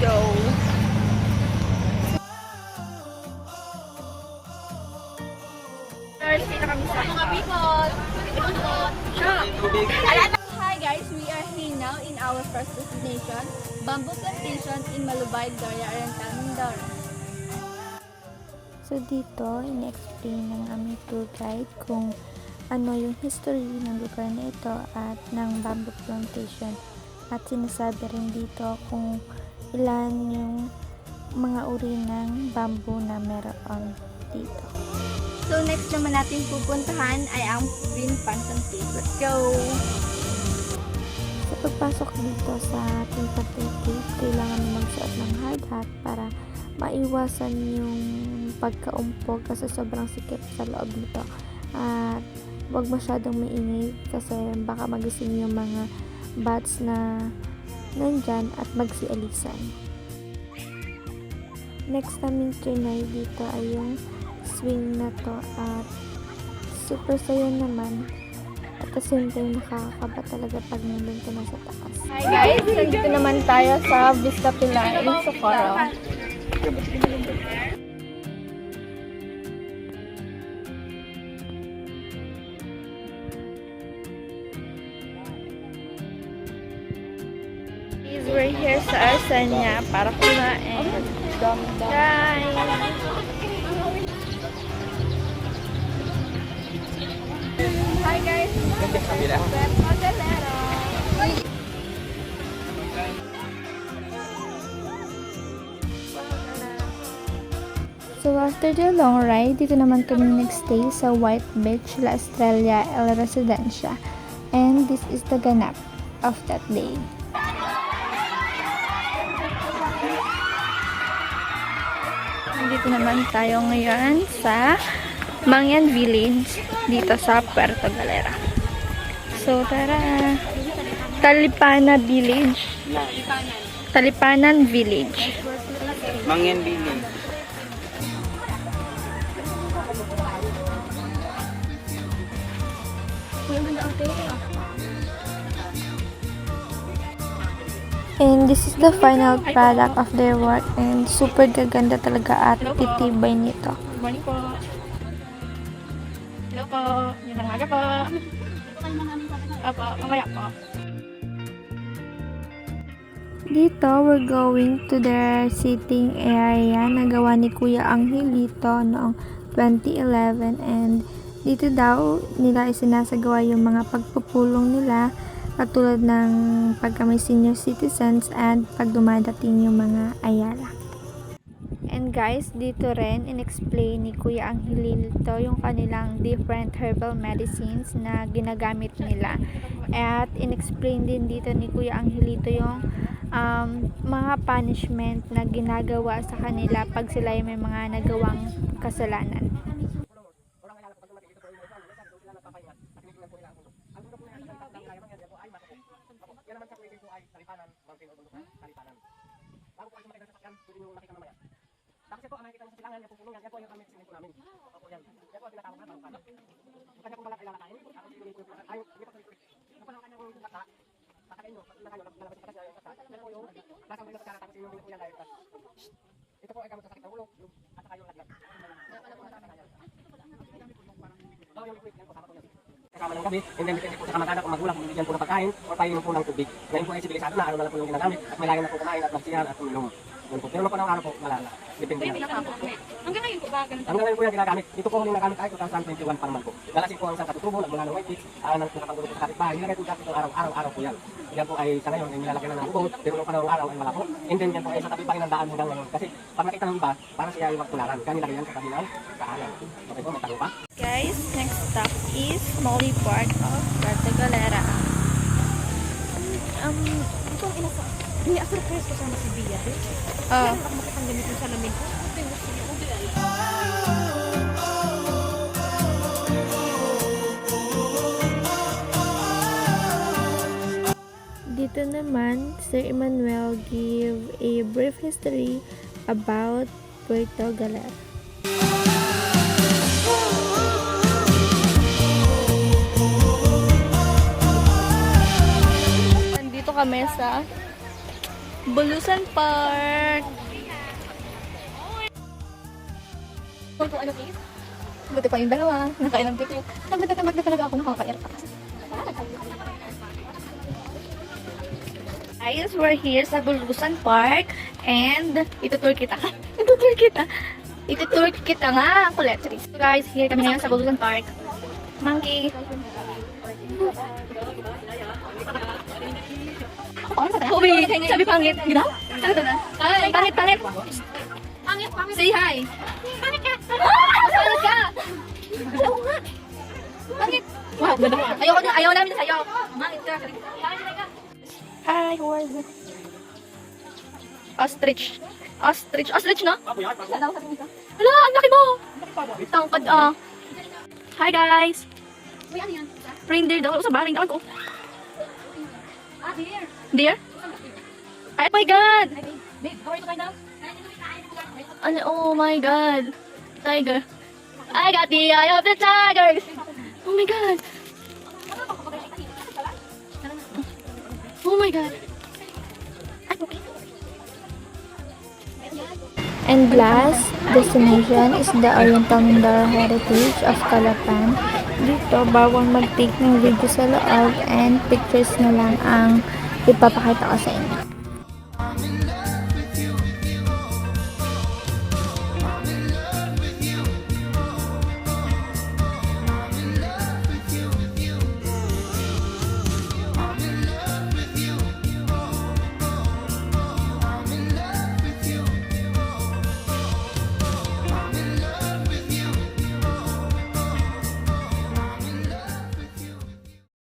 go! Hi guys, we are here now in our first destination, Bamboo Plantation in Malubay, Doria Oriental, Mindoro. So dito, in-explain ng aming tour guide kung ano yung history ng lugar na ito at ng bamboo plantation. At sinasabi rin dito kung ilan yung mga uri ng bamboo na meron dito. So next naman natin pupuntahan ay ang Binpantang Cave. Let's go! Sa pagpasok dito sa Binpantang Cave, kailangan mo magsuot ng hard hat para maiwasan yung pagkaumpog kasi sobrang sikip sa loob nito. At huwag masyadong maingay kasi baka magising yung mga bats na nandyan at magsialisan. Next namin trinay dito ay yung swing na to at super saya naman at the same time nakakakaba talaga pag nandun ka na sa taas. Hi guys, nandito naman tayo sa Vista Pilar in Socorro. We're here sa Arsenia para kumain. Guys! Hi guys! So after the long ride, dito naman kami nagstay sa White Beach, La Estrella, El Residencia. And this is the ganap of that day. Nandito naman tayo ngayon sa Mangyan Village dito sa Puerto Galera. So tara! Talipanan Village. Talipanan Village. Mangyan Village. And this is the final product of their work and super gaganda talaga at titibay nito. Morning po. Hello po. Magandang umaga po. Opo, mamaya po. Dito, we're going to their sitting area na gawa ni Kuya Angelito noong 2011 and dito daw nila isinasagawa yung mga pagpupulong nila katulad ng pagka may senior citizens and pag dumadating yung mga ayala. And guys, dito rin in-explain ni Kuya Angelito yung kanilang different herbal medicines na ginagamit nila. At in-explain din dito ni Kuya Angelito yung mga punishment na ginagawa sa kanila pag sila may mga nagawang kasalanan. Kasi po, ang nakikita mo sa silangan, yung pupunong yan, yan po yung kami po namin. Opo, yan. Yan po ang tinatawag na pangpano. Kanya pong balat ay lalakain. Tapos yung ayaw, hindi pa sa yung po ng kanyang bata, patakain nyo, pag nakayo, lalabas yung katas yung kata. Yan po yung lasang may nagkara, tapos yung po yan dahil. Ito po ay gamot sa sakit ng ulo, at saka yung lagyan. Oh, yung liquid, yan po, sama po yan. Kasama ng gabi, and then depende po sa kamag-anak kung magulang, kung bibigyan po ng pagkain, o painom po ng tubig. Ngayon po ay sibilisado na, ano na lang po yung ginagamit, at may layan na po kumain, at magsiyan, at uminom. Pero po ng araw po, malala. Depende yan. Hanggang ngayon po ba? Hanggang ngayon po yan ginagamit. Ito po ang nagamit ay 2021 pa naman po. Dalasin po ang isang katutubo, nagmula ng white pitch, nakapagulog po sa kapitbahay. Nilagay po dati ito araw-araw po yan. Yan po ay sa ngayon, ay nilalagyan na ng ubod, pero nung panahon ng araw ay wala po. And then yan po ay sa tabi pa rin ng daan hanggang ngayon. Kasi pag nakita ng iba, parang siya ay magtularan. Kaya nilagay yan sa tabi ng daanan. Okay po, may tanong pa? Guys, next stop is Molly Park of Puerto Galera. Ito ang inasa. Hindi, surprise ko sana si Bia. Oh. Ako makitang ganito yung salamin ko. Dito naman, Sir Emmanuel give a brief history about Puerto Galera. Nandito kami sa Bulusan Park. Buti pa yung dalawa. Nakailang picture. Tamad na talaga ako nakakaiyak. Guys, we're here sa Bulusan Park and itutur kita. Itutur kita nga, kulit. So guys, here kami ngayon sa Bulusan Park. Monkey. Ubi, sabi pangit. Gina? Hi, pangit. Say hi. Pangit ka. Pangit ka. Ayaw nga. Pangit. Wow, ganda. Ayaw namin sa'yo. Pangit ka. Hi, who are you? Ostrich. Ostrich, no? Hala, ang laki mo. Tangkad, Hi, guys. Reindeer daw. Sa baling daw ko. Deer? Oh my God! Ano? Oh my God! Tiger. I got the eye of the tigers! Oh my God! Oh my God! And last destination is the Oriental Mindoro Heritage of Calapan. Dito, bawal mag-take ng video sa loob and pictures na lang ang ipapakita ko sa inyo.